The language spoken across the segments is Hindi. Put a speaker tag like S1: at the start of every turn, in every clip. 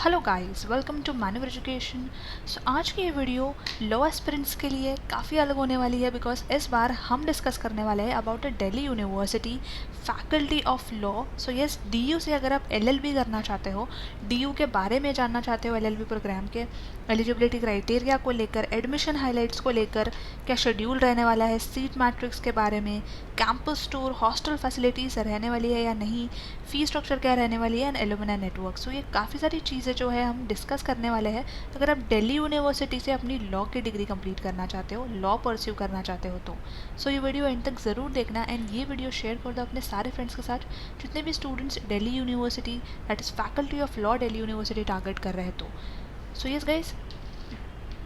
S1: Hello guys, welcome to manual education. So आज की ये वीडियो लॉ एस्पिरेंट्स के लिए काफ़ी अलग होने वाली है बिकॉज इस बार हम डिस्कस करने वाले हैं about the Delhi university faculty of law. So yes, DU से अगर आप एलएलबी करना चाहते हो, डीयू के बारे में जानना चाहते हो, एलएलबी प्रोग्राम के एलिजिबिलिटी क्राइटेरिया को लेकर, एडमिशन हाइलाइट्स को लेकर, क्या शेड्यूल रहने वाला है, सीट मैट्रिक्स के बारे में, कैंपस टूर, हॉस्टल फैसिलिटीज़ रहने वाली है या नहीं, फ़ी स्ट्रक्चर क्या रहने वाली है, एंड एलुमनाई नेटवर्क। सो ये काफ़ी सारी चीज़ें जो है हम डिस्कस करने वाले हैं। तो अगर आप दिल्ली यूनिवर्सिटी से अपनी लॉ की डिग्री कंप्लीट करना चाहते हो, लॉ परस्यू करना चाहते हो, तो सो ये वीडियो एंड तक ज़रूर देखना एंड ये वीडियो शेयर कर दो अपने सारे फ्रेंड्स के साथ जितने भी students Delhi university that is faculty of law Delhi university target कर रहे हैं। तो सो yes guys,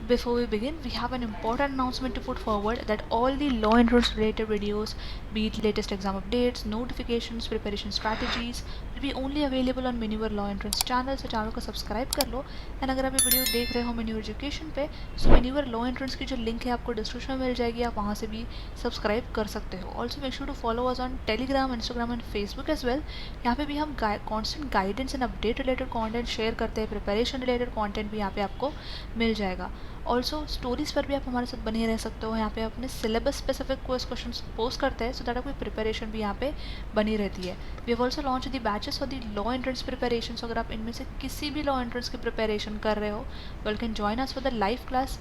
S1: before we begin, we have an important announcement to put forward that all the law entrance related videos, be it latest exam updates, notifications, preparation strategies, will be only available on Maneuver Law Entrance channel. So channel को सब्सक्राइब कर लो एंड अगर आप ये वीडियो देख रहे हो मेन्यूवर एजुकेशन पे, सो मेन्यूवर लॉ एंट्रेंस की जो लिंक है आपको डिस्क्रिप्शन में मिल जाएगी, आप वहाँ से भी सब्सक्राइब कर सकते हो। Also make sure to follow us on Telegram, Instagram and Facebook as well. यहाँ पे भी हम constant guidance and update related content share करते हैं, प्रिपरेशन रिलेटेड कॉन्टेंट भी यहाँ पे आपको मिल जाएगा। ऑल्सो स्टोरीज़ पर भी आप हमारे साथ बने रह सकते हो। यहाँ पे अपने सिलेबस स्पेसिफिक क्वेश्चन पोस्ट करते हैं सो दैट आपकी प्रिपरेशन भी यहाँ पे बनी रहती है। We have also launch the batches for the law entrance preparation. So अगर आप इनमें से किसी भी लॉ एंट्रेंस की प्रिपरेशन कर रहे हो, well can join us for the live class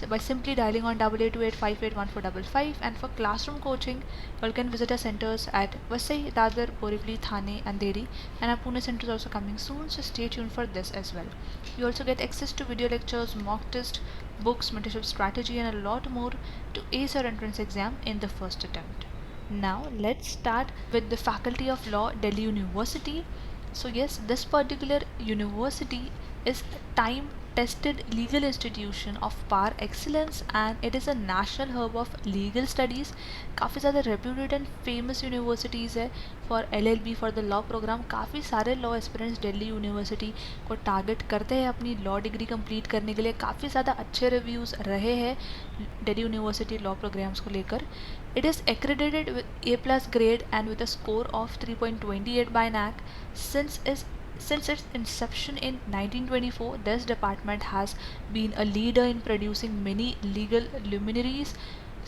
S1: by simply dialing on 8828581455, and for classroom coaching you can visit our centers at Vasai, Dadar, Borivali, Thane and Deri, and our Pune center is also coming soon, so stay tuned for this as well. You also get access to video lectures, mock test, books, mentorship strategy and a lot more to ace your entrance exam in the first attempt. Now let's start with the Faculty of Law, Delhi University. So yes, this particular university is time tested legal institution of par excellence and it is a national hub of legal studies. काफ़ी ज़्यादा reputed and famous universities है for LLB for the law program। काफ़ी सारे law aspirants दिल्ली यूनिवर्सिटी को टारगेट करते हैं अपनी लॉ डिग्री कंप्लीट करने के लिए। काफ़ी ज़्यादा अच्छे रिव्यूज़ रहे हैं दिल्ली यूनिवर्सिटी लॉ प्रोग्राम्स को लेकर। It is accredited with A+ grade and with a score of 3.28 by NAC. Since its inception in 1924, this department has been a leader in producing many legal luminaries,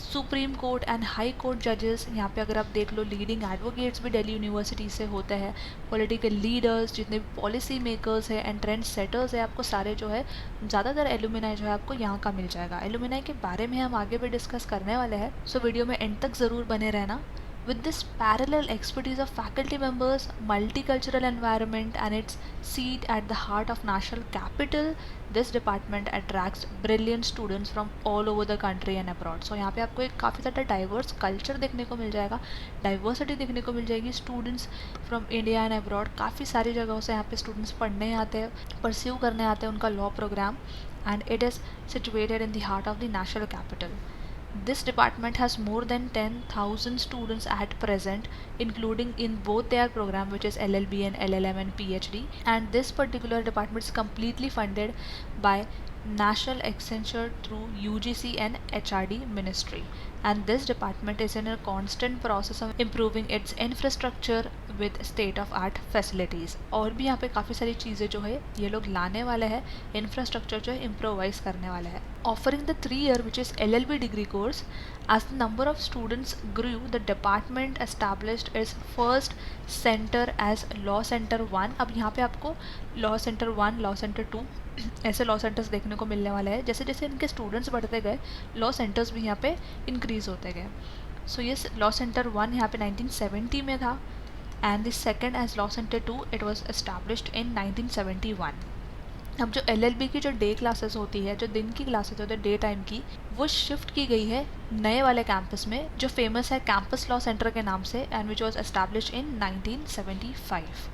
S1: supreme court and high court जजेस। यहाँ पे अगर आप देख लो, लीडिंग एडवोकेट्स भी दिल्ली यूनिवर्सिटी से होते हैं, पॉलिटिकल लीडर्स, जितने भी पॉलिसी मेकर्स हैं एंड ट्रेंड सेटर्स है, आपको सारे जो है ज़्यादातर एलुमिनाई जो है आपको यहाँ का मिल जाएगा। एलुमिनाई के बारे में हम आगे भी डिस्कस करने वाले हैं, सो वीडियो में एंड तक ज़रूर बने रहना। With this parallel expertise of faculty members, multicultural environment and its seat at the heart of national capital, this department attracts brilliant students from all over the country and abroad. So यहाँ पे आपको एक काफ़ी ज़्यादा डाइवर्स कल्चर देखने को मिल जाएगा, डाइवर्सिटी देखने को मिल जाएगी। Students from India and abroad काफ़ी सारी जगहों से यहाँ पे स्टूडेंट्स पढ़ने आते हैं, परस्यू करने आते हैं उनका law program, and it is situated in the heart of the national capital. This department has more than 10,000 students at present, including in both their program, which is LLB and LLM and PhD. And this particular department is completely funded by National Accenture through UGC and HRD Ministry. And this department is in a constant process of improving its infrastructure with state of art facilities. और भी यहाँ पे काफ़ी सारी चीज़ें जो है ये लोग लाने वाले हैं, इंफ्रास्ट्रक्चर जो है इम्प्रोवाइज करने वाले हैं। Offering the 3-year which is LLB degree course, as the number of students grew, the department established its first center as Law Center 1. अब यहाँ पे आपको Law Center 1, Law Center 2 ऐसे लॉ सेंटर्स देखने को मिलने वाले हैं। जैसे जैसे इनके स्टूडेंट्स बढ़ते गए, लॉ सेंटर्स भी यहाँ पे इंक्रीज होते गए। सो ये लॉ सेंटर 1 यहाँ पे 1970 में था and the second as law centre 2 it was established in 1971। अब जो LLB की जो डे क्लासेस होती है, जो दिन की क्लासेस होती है डे टाइम की, वो शिफ्ट की गई है नए वाले कैंपस में जो फेमस है कैंपस लॉ सेंटर के नाम से, एंड विच वॉज एस्टैब्लिश्ड इन 1975।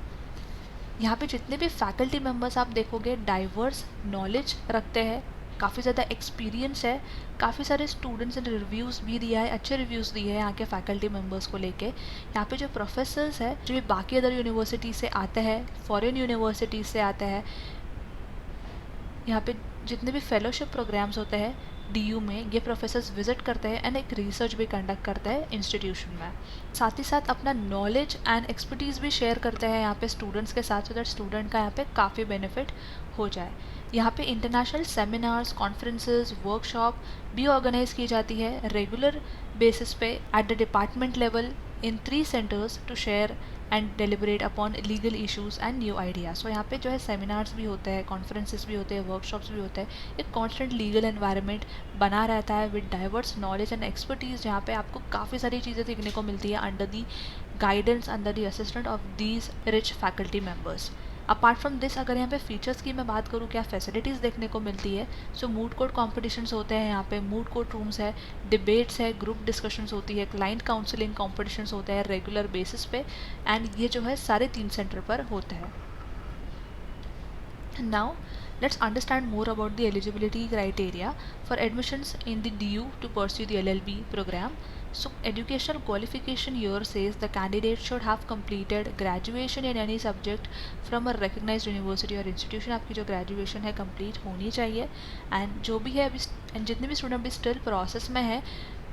S1: यहाँ पे जितने भी फैकल्टी मेम्बर्स आप देखोगे डाइवर्स नॉलेज रखते हैं, काफ़ी ज़्यादा एक्सपीरियंस है, काफ़ी सारे स्टूडेंट्स ने रिव्यूज़ भी दिया है, अच्छे रिव्यूज़ दिए हैं यहाँ के फैकल्टी मेम्बर्स को लेके। यहाँ पे जो प्रोफेसर्स हैं जो भी बाकी अदर यूनिवर्सिटी से आते हैं, फॉरेन यूनिवर्सिटी से आते हैं, यहाँ पे जितने भी फेलोशिप प्रोग्राम्स होते हैं DU में, ये प्रोफेसर्स विजिट करते हैं एंड एक रिसर्च भी कंडक्ट करते हैं इंस्टीट्यूशन में। साथ ही साथ अपना नॉलेज एंड एक्सपर्टीज़ भी शेयर करते हैं यहाँ पे स्टूडेंट्स के साथ, सो दैट स्टूडेंट का यहाँ पे काफ़ी बेनिफिट हो जाए। यहाँ पे इंटरनेशनल सेमिनार्स, कॉन्फ्रेंसेस, वर्कशॉप भी ऑर्गेनाइज की जाती है रेगुलर बेसिस पे at the department level in 3 centres to share and deliberate upon legal issues and new ideas. So यहाँ पे जो है सेमिनार्स भी होते हैं, कॉन्फ्रेंसेस भी होते हैं, वर्कशॉप्स भी होते हैं। एक कॉन्स्टेंट लीगल एनवायरनमेंट बना रहता है with diverse knowledge and expertise, जहाँ पे आपको काफ़ी सारी चीज़ें सीखने को मिलती है under the guidance, under the assistant of these rich faculty members. Apart from this, अगर यहाँ पे फीचर्स की मैं बात करूँ, क्या फैसिलिटीज़ देखने को मिलती है, सो मूड कोर्ट कॉम्पिटिशन्स होते हैं यहाँ पे, मूड कोर्ट रूम्स है, डिबेट्स है, ग्रुप डिस्कशंस होती है, क्लाइंट काउंसलिंग कॉम्पिटिशन्स होते हैं रेगुलर बेसिस पे, एंड ये जो है सारे 3 सेंटर पर होते हैं। Now let's understand more about the eligibility criteria for admissions in the DU to pursue the LLB program. So educational qualification here says the candidate should have completed graduation in any subject from a recognized university or institution। आपकी जो graduation है complete होनी चाहिए, and जो भी है अभी and जितने भी स्टूडेंट अभी स्टिल प्रोसेस में है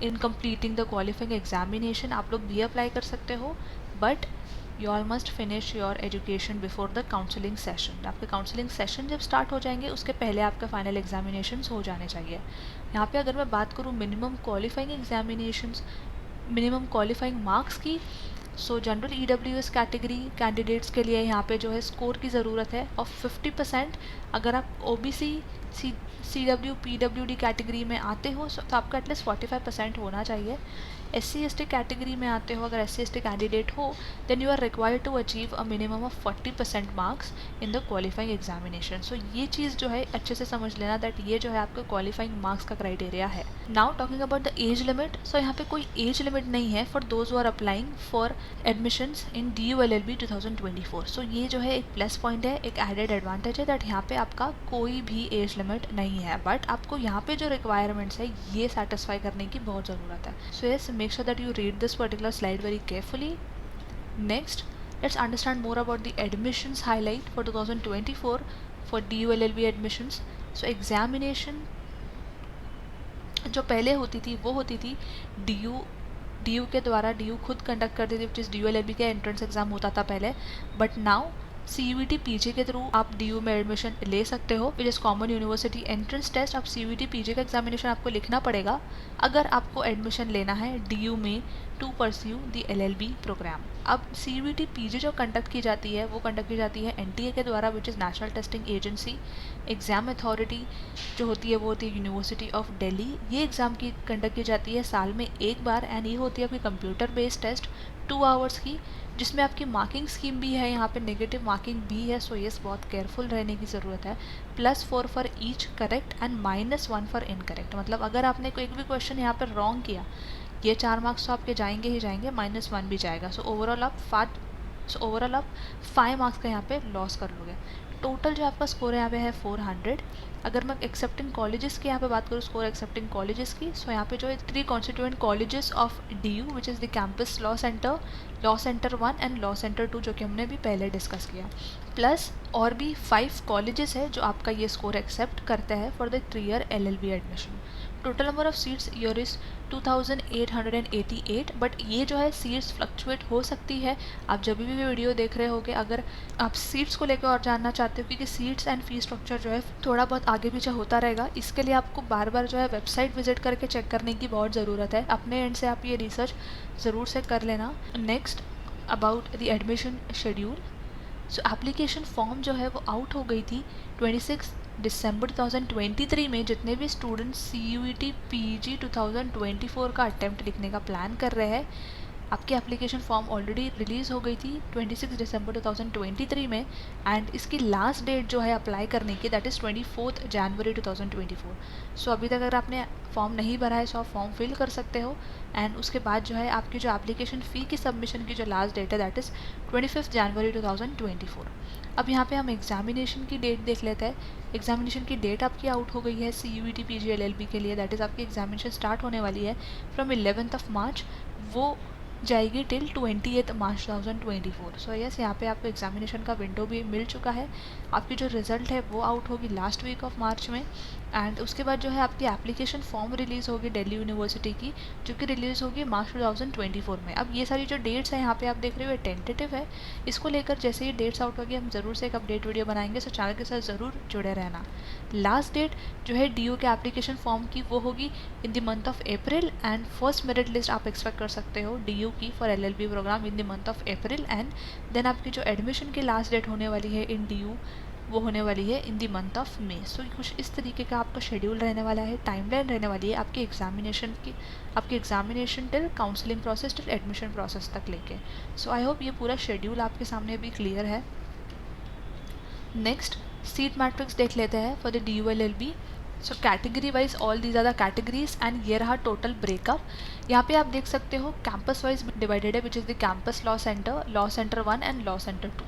S1: इन completing the qualifying examination, आप लोग भी अप्लाई कर सकते हो, but you all must finish your education before the counselling session. आपके काउंसलिंग सेशन जब स्टार्ट हो जाएंगे उसके पहले आपका फाइनल एग्जामिनेशंस हो जाने चाहिए। यहाँ पे अगर मैं बात करूँ minimum qualifying examinations, minimum qualifying marks की, so general EWS category candidates के लिए यहाँ पे जो है स्कोर की ज़रूरत है ऑफ 50%। अगर आप OBC CW PWD कैटेगरी में आते हो तो आपका एटलीस्ट 45% होना चाहिए। SC ST कैटेगरी में आते हो, अगर SC ST कैंडिडेट हो, then you are required to achieve a minimum of 40% marks in the qualifying examination. So ये चीज़ जो है अच्छे से समझ लेना दैट ये जो है आपका क्वालिफाइंग मार्क्स का क्राइटेरिया है। Now talking about the age limit, so यहाँ पे कोई एज लिमिट नहीं है for those who are applying for admissions in DU LLB 2024। So ये जो है एक प्लस पॉइंट है, एक एडेड एडवांटेज है दैट यहाँ पे आपका कोई भी एज लिमिट नहीं है, बट आपको यहाँ पे जो रिक्वायरमेंट्स है ये सेटिस्फाई करने की बहुत ज़रूरत है। So yes, make sure that you read this particular slide very carefully. Next, let's understand more about the admissions highlight for 2024 for DU LLB admissions. So examination जो पहले होती थी वो होती थी DU के द्वारा, DU खुद कंडक्ट करती थी, which is DU LLB का एंट्रेंस एग्जाम होता था पहले, बट नाउ CUET PG के थ्रू आप DU में एडमिशन ले सकते हो, which is common university entrance test. अब CUET PG का एग्जामिनेशन आपको लिखना पड़ेगा अगर आपको एडमिशन लेना है DU में to pursue the LLB program. अब CUET PG जो कंडक्ट की जाती है वो कंडक्ट की जाती है NTA के द्वारा, which is national testing agency. Exam authority जो होती है वो होती है यूनिवर्सिटी ऑफ दिल्ली। ये एग्ज़ाम की कंडक्ट की जाती है साल में एक बार, एंड ये होती है आपकी कंप्यूटर बेस्ड टेस्ट 2 आवर्स की, जिसमें आपकी मार्किंग स्कीम भी है, यहाँ पे नेगेटिव मार्किंग भी है। सो यस, बहुत केयरफुल रहने की ज़रूरत है। +4 for each correct and -1 for incorrect. मतलब अगर आपने कोई भी क्वेश्चन यहाँ पर रॉन्ग किया, ये 4 मार्क्स तो आपके जाएंगे ही जाएंगे, -1 भी जाएगा। सो ओवरऑल आप 5 मार्क्स का यहाँ पे लॉस कर लोगे। टोटल जो आपका स्कोर यहाँ पे है 400। अगर मैं एक्सेप्टिंग कॉलेजेस की यहाँ पे बात करूँ, स्कोर एक्सेप्टिंग कॉलेजेस की, सो यहाँ पे जो है 3 constituent colleges of DU, which is the campus law centre 1 and law centre 2, जो कि हमने भी पहले डिस्कस किया, प्लस और भी 5 कॉलेजेस है जो आपका ये स्कोर एक्सेप्ट करते हैं for the 3 year LLB admission. Total number of seats year is 2888, but ये जो है सीट्स फ्लक्चुएट हो सकती है। आप जब भी वीडियो देख रहे होगे, अगर आप सीट्स को लेकर और जानना चाहते हो, क्योंकि सीट्स एंड फी स्ट्रक्चर जो है थोड़ा बहुत आगे पीछे होता रहेगा, इसके लिए आपको बार बार जो है वेबसाइट विजिट करके चेक करने की बहुत ज़रूरत है। अपने एंड से आप ये रिसर्च ज़रूर से कर लेना। Next, about the admission schedule. So application form जो है वो आउट हो गई थी 26 दिसंबर 2023 में। जितने भी स्टूडेंट्स CUET PG 2024 का अटैम्प्ट लिखने का प्लान कर रहे हैं, आपकी एप्लीकेशन फॉर्म ऑलरेडी रिलीज़ हो गई थी 26 दिसंबर 2023 में, एंड इसकी लास्ट डेट जो है अप्लाई करने की, दैट इज़ 24 जनवरी 2024। सो अभी तक अगर आपने फॉर्म नहीं भरा है, सो आप फॉर्म फिल कर सकते हो, एंड उसके बाद जो है आपकी जो एप्लीकेशन फ़ी की सबमिशन की जो लास्ट डेट है, दैट इज़ 25 जनवरी 2024। अब यहाँ पे हम एग्जामिनेशन की डेट देख लेते हैं। एग्जामिनेशन की डेट आपकी आउट हो गई है CUET PG LLB के लिए, दैट इज़ आपकी एग्जामिनेशन स्टार्ट होने वाली है फ्रॉम 11th ऑफ मार्च। वो जाएगी टिल 28 मार्च 2024। सो यस, यहाँ पे आपको एग्जामिनेशन का विंडो भी मिल चुका है। आपकी जो रिज़ल्ट है वो आउट होगी लास्ट वीक ऑफ मार्च में, एंड उसके बाद जो है आपकी एप्लीकेशन फॉर्म रिलीज़ होगी दिल्ली यूनिवर्सिटी की, जो कि रिलीज़ होगी मार्च 2024 में। अब ये सारी जो डेट्स हैं यहाँ पे आप देख रहे हो ये टेंटेटिव है। इसको लेकर जैसे ही डेट्स आउट होगी हम ज़रूर से एक अपडेट वीडियो बनाएंगे, सो चैनल के साथ ज़रूर जुड़े रहना। लास्ट डेट जो है डी के एप्लीकेशन फॉर्म की वो होगी in the month of April, and first merit list आप एक्सपेक्ट कर सकते हो डी की for LLB program in the month of April. And then आपकी जो एडमिशन की लास्ट डेट होने वाली है इन डी वो होने वाली है in the month of May. So कुछ इस तरीके का आपका शेड्यूल रहने वाला है, टाइमलाइन रहने वाली है आपकी examination till counselling process till admission process तक लेके। सो आई होप ये पूरा शेड्यूल आपके सामने भी क्लियर है। नेक्स्ट सीट मैट्रिक्स देख लेते हैं for the DU-LLB। So category wise all these are the categories, and ये रहा टोटल ब्रेकअप। यहाँ पे आप देख सकते हो कैंपस वाइज डिवाइडेड है, which is the campus law centre 1 and law centre 2।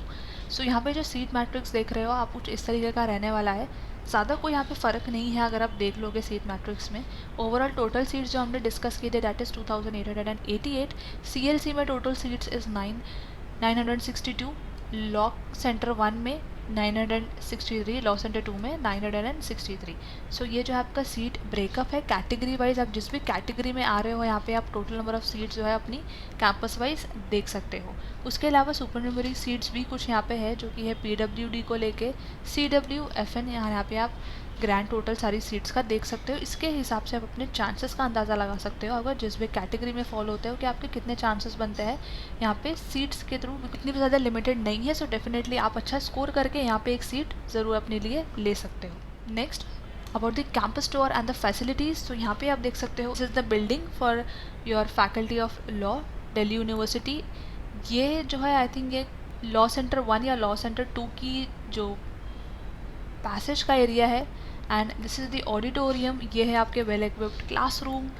S1: सो यहाँ पे जो सीट मैट्रिक्स देख रहे हो आप कुछ इस तरीके का रहने वाला है। ज़्यादा कोई यहाँ पे फ़र्क नहीं है अगर आप देख लोगे सीट मैट्रिक्स में। ओवरऑल टोटल सीट्स जो हमने डिस्कस की थी दैट इज़ 2888। CLC में total seats is 962, law centre 1 में 963, लॉ सेंटर 2 में 963। सो ये जो है आपका सीट ब्रेकअप है कैटेगरी वाइज। आप जिस भी कैटेगरी में आ रहे हो यहाँ पे आप टोटल नंबर ऑफ़ सीट्स जो है अपनी कैंपस वाइज देख सकते हो। उसके अलावा सुपर न्यूमरी सीट्स भी कुछ यहाँ पे है जो कि है PWD को लेके, CW, FN। यहाँ पे आप ग्रैंड टोटल सारी सीट्स का देख सकते हो। इसके हिसाब से आप अपने चांसेस का अंदाज़ा लगा सकते हो अगर जिस भी कैटेगरी में फॉलो होते हो कि आपके कितने चांसेस बनते हैं यहाँ पे सीट्स के थ्रू। इतनी भी ज़्यादा लिमिटेड नहीं है, सो डेफिनेटली आप अच्छा स्कोर करके यहाँ पे एक सीट ज़रूर अपने लिए ले सकते हो। Next about the campus tour and the facilities. तो यहाँ पे आप देख सकते हो this is the building for your faculty of law Delhi university. ये जो है आई थिंक ये लॉ सेंटर 1 या लॉ सेंटर 2 की जो पैसेज का एरिया है, and this is the auditorium. ये है आपके well equipped classroom,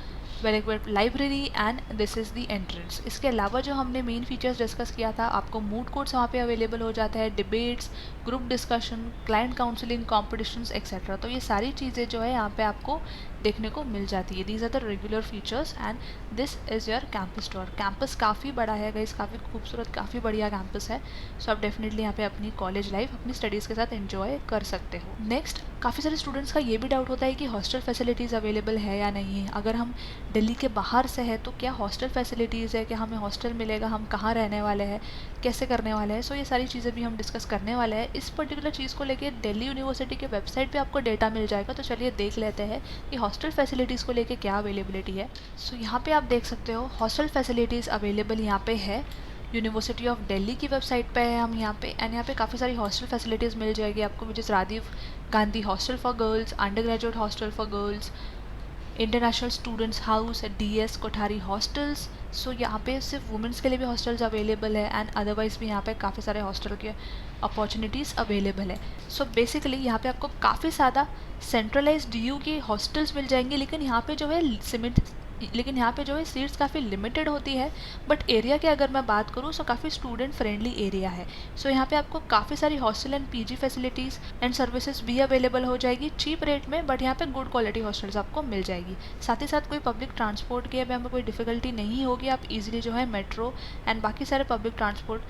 S1: well equipped library, and this is the entrance. इसके अलावा जो हमने मेन फीचर्स डिस्कस किया था, आपको मूड कोर्ट्स वहाँ पे अवेलेबल हो जाता है, debates, group discussion, client counselling, competitions etcetera. तो ये सारी चीज़ें जो है यहाँ पे आपको देखने को मिल जाती है। These are the regular features and this is your campus tour. Campus काफ़ी बड़ा है गाइस, काफ़ी खूबसूरत, काफ़ी बढ़िया कैंपस है। सो आप डेफिनेटली यहाँ पे अपनी कॉलेज लाइफ अपनी स्टडीज़ के साथ एंजॉय कर सकते हो। नेक्स्ट काफ़ी सारे स्टूडेंट्स का ये भी डाउट होता है कि हॉस्टल फैसिलिटीज़ अवेलेबल है या नहीं है। अगर हम दिल्ली के बाहर से है तो क्या हॉस्टल फैसिलिटीज़ है, क्या हमें हॉस्टल मिलेगा, हम कहाँ रहने वाले हैं, कैसे करने वाले हैं। सो ये सारी चीज़ें भी हम डिस्कस करने वाले हैं। इस पर्टिकुलर चीज़ को लेके दिल्ली यूनिवर्सिटी के वेबसाइट पे आपको डेटा मिल जाएगा। तो चलिए देख लेते हैं कि हॉस्टल फैसिलिटीज़ को लेके क्या अवेलेबिलिटी है। सो यहाँ पे आप देख सकते हो हॉस्टल फैसिलिटीज़ अवेलेबल यहाँ पे है यूनिवर्सिटी ऑफ दिल्ली की वेबसाइट पे है हम यहाँ पे, एंड यहाँ पे काफ़ी सारी हॉस्टल फैसिलिटीज़ मिल जाएगी आपको, which is Rajiv Gandhi hostel for girls, undergraduate hostel for girls, international students house, DS Kothari hostels. So यहाँ पे सिर्फ वुमेंस के लिए भी हॉस्टल्स अवेलेबल है, एंड अदरवाइज़ भी यहाँ पे काफ़ी सारे हॉस्टल के अपॉर्चुनिटीज़ अवेलेबल है। सो बेसिकली यहाँ पे आपको काफ़ी ज़्यादा सेंट्रलाइज्ड DU की हॉस्टल्स मिल जाएंगे, लेकिन यहाँ पे जो है सीट्स काफ़ी लिमिटेड होती है। बट एरिया की अगर मैं बात करूँ सो काफ़ी स्टूडेंट फ्रेंडली एरिया है। सो यहाँ पे आपको काफ़ी सारी hostel and PG facilities and services भी अवेलेबल हो जाएगी चीप रेट में, बट यहाँ पे गुड क्वालिटी हॉस्टल्स आपको मिल जाएगी। साथ ही साथ कोई पब्लिक ट्रांसपोर्ट की हमें कोई डिफ़िकल्टी नहीं होगी, आप इजीली जो है मेट्रो एंड बाकी सारे पब्लिक ट्रांसपोर्ट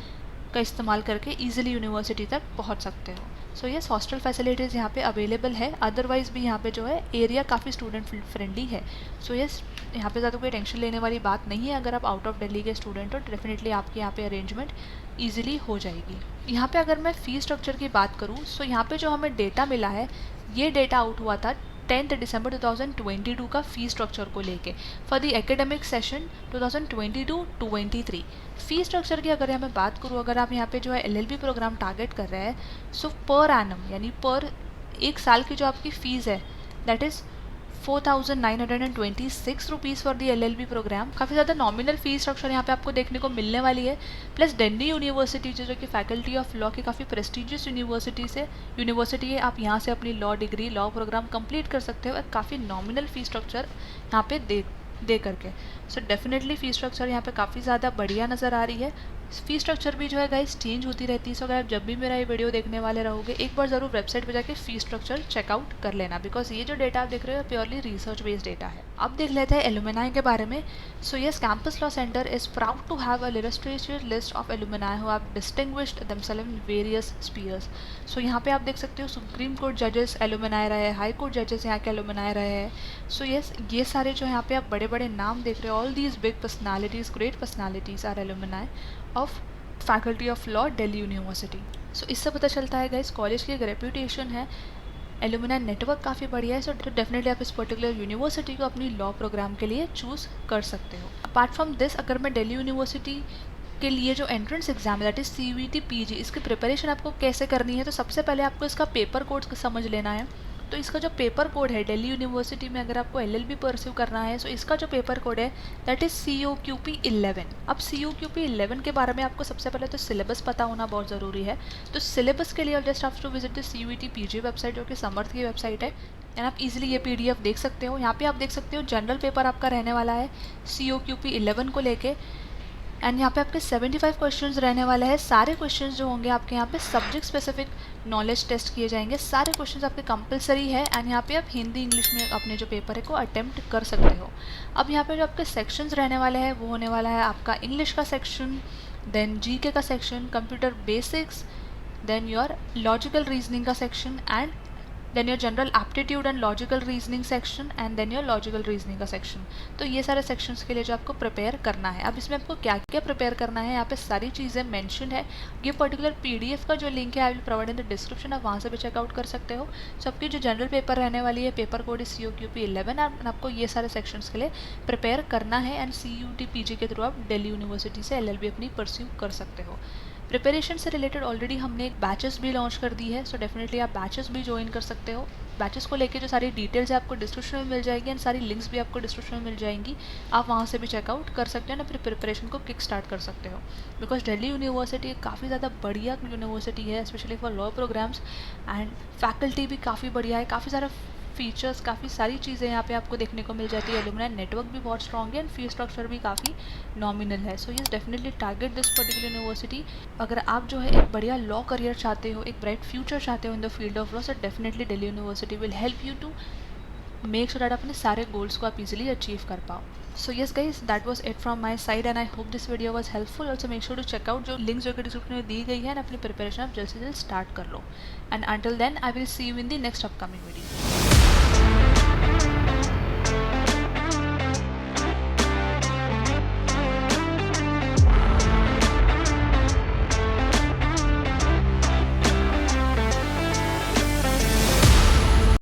S1: का इस्तेमाल करके ईजिली यूनिवर्सिटी तक पहुँच सकते हो। सो यस, हॉस्टल फैसिलिटीज़ यहाँ पे अवेलेबल है। अदरवाइज़ भी यहाँ पे जो है एरिया काफ़ी स्टूडेंट फ्रेंडली है। सो यस, यहाँ पे ज़्यादा कोई टेंशन लेने वाली बात नहीं है। अगर आप आउट ऑफ दिल्ली के स्टूडेंट हो डेफिनेटली आपके यहाँ पे अरेंजमेंट ईजिली हो जाएगी। यहाँ पे अगर मैं फ़ी स्ट्रक्चर की बात करूँ सो यहाँ पे जो हमें डेटा मिला है, ये डेटा आउट हुआ था 10 दिसंबर 2022 का फ़ी स्ट्रक्चर को लेके for the academic session 2022-23। Fee structure की अगर मैं बात करूँ, अगर आप यहाँ पे जो है LLB प्रोग्राम टारगेट कर रहे हैं सो पर एनम यानी पर एक साल की जो आपकी फ़ीस है that is 4,926 rupees for the LLB program. काफ़ी ज़्यादा नॉमिनल फ़ी स्ट्रक्चर यहाँ पे आपको देखने को मिलने वाली है। प्लस दिल्ली यूनिवर्सिटी जो कि फैकल्टी ऑफ लॉ की काफ़ी प्रेस्टिजियस यूनिवर्सिटी है, आप यहाँ से अपनी law degree law program complete कर सकते हो। काफ़ी नॉमिनल फ़ी स्ट्रक्चर यहाँ पे दे करके। सो डेफिनेटली फ़ी स्ट्रक्चर यहाँ पे काफ़ी ज़्यादा बढ़िया नज़र आ रही है। फी स्ट्रक्चर भी जो है गाइस चेंज होती रहती है, सो अगर आप जब भी मेरा ये वीडियो देखने वाले रहोगे एक बार ज़रूर वेबसाइट पे जाके फी स्ट्रक्चर चेकआउट कर लेना, बिकॉज ये जो डेटा आप देख रहे हो प्योरली रिसर्च बेस्ड डेटा है। अब देख लेते हैं एलुमनाई के बारे में। So yes, campus law centre is proud to have a illustrated list of alumni who have distinguished themselves in various spheres. So यहाँ पे आप देख सकते हो सुप्रीम कोर्ट जजेस एलुमनाई रहे, हाई कोर्ट जजेस यहाँ के एलुमनाई रहे हैं। सो यस, ये सारे जो यहाँ पे आप बड़े बड़े नाम देख रहे हो, all these big personalities, great personalities are alumni of faculty of law Delhi university. So इससे पता चलता है गाइस कॉलेज की एक रेप्यूटेशन है, एलुमनाई नेटवर्क काफ़ी बढ़िया है। सो डेफिनेटली आप इस पर्टिकुलर यूनिवर्सिटी को अपनी लॉ प्रोग्राम के लिए चूज़ कर सकते हो। अपार्ट फ्रॉम दिस, अगर मैं दिल्ली यूनिवर्सिटी के लिए जो एंट्रेंस एग्जाम है दैट इज़ CUET PG, इसकी प्रिपरेशन आपको कैसे करनी है, तो सबसे पहले आपको इसका पेपर कोड समझ लेना है। तो इसका जो पेपर कोड है दिल्ली यूनिवर्सिटी में अगर आपको LLB परस्यू करना है, सो इसका जो पेपर कोड है दैट इज़ COQP 11। अब COQP 11 के बारे में आपको सबसे पहले तो सिलेबस पता होना बहुत ज़रूरी है। तो सिलेबस के लिए आप just have to visit the CUET PG website, जो कि समर्थ की वेबसाइट है, एंड आप इजीली ये PDF देख सकते हो। यहाँ पे आप देख सकते हो जनरल पेपर आपका रहने वाला है COQP 11 को लेके, एंड यहाँ पे आपके 75 क्वेश्चंस रहने वाले हैं। सारे क्वेश्चंस जो होंगे आपके यहाँ पे सब्जेक्ट स्पेसिफिक नॉलेज टेस्ट किए जाएंगे। सारे क्वेश्चंस आपके कंपलसरी है, एंड यहाँ पे आप हिंदी इंग्लिश में अपने जो पेपर है को अटेम्प्ट कर सकते हो। अब यहाँ पे जो आपके सेक्शंस रहने वाले हैं वो होने वाला है आपका इंग्लिश का सेक्शन, देन GK का section, computer basics, then your logical reasoning का section, and then your general aptitude and logical reasoning section, and then your logical reasoning का सेक्शन। तो ये सारे सेक्शंस के लिए जो आपको प्रिपेयर करना है। अब इसमें आपको क्या क्या प्रिपेयर करना है, यहाँ पे सारी चीज़ें मेंशन है। ये पर्टिकुलर PDF का जो लिंक है I will provide in the description, आप वहाँ से भी चेकआउट कर सकते हो। सो आपकी जो जनरल पेपर रहने वाली है, paper code is COQP 11, and आपको ये सारे सेक्शंस के लिए प्रिपेयर करना है, एंड CUET PG के थ्रू आप दिल्ली यूनिवर्सिटी से LLB अपनी परस्यू कर सकते हो। प्रिपरेशन से रिलेटेड ऑलरेडी हमने एक बैचेस भी लॉन्च कर दी है, सो डेफिनेटली आप बैचेस भी ज्वाइन कर सकते हो। बैचेस को लेके जो सारी डिटेल्स है आपको डिस्क्रिप्शन में मिल जाएगी, एंड सारी लिंक्स भी आपको डिस्क्रिप्शन में मिल जाएंगी। आप वहाँ से भी चेकआउट कर सकते हो, अपनी प्रिपरेशन को किक स्टार्ट कर सकते हो। बिकॉज दिल्ली यूनिवर्सिटी काफ़ी ज़्यादा बढ़िया यूनिवर्सिटी है, specially for law programmes, and faculty भी काफ़ी बढ़िया है, काफ़ी सारा फीचर्स, काफ़ी सारी चीज़ें यहाँ पे आपको देखने को मिल जाती है। एलुमनाई नेटवर्क भी बहुत स्ट्रॉन्ग है, एंड फी स्ट्रक्चर भी काफ़ी नॉमिनल है। So yes, definitely target this particular university. अगर आप जो है एक बढ़िया लॉ करियर चाहते हो, एक ब्राइट फ्यूचर चाहते हो in the field of law, so definitely Delhi university will help you to make sure that अपने सारे गोल्स को आप इजीली अचीव कर पाओ। So yes guys, that was it from my side, and I hope this video was helpful. Also make sure to check out जो लिंक्स जो कि डिस्क्रिप्शन में दी गई है, एंड अपनी प्रिपरेशन आप जल्द से जल्द स्टार्ट कर लो। And until then I will see you in the next upcoming video.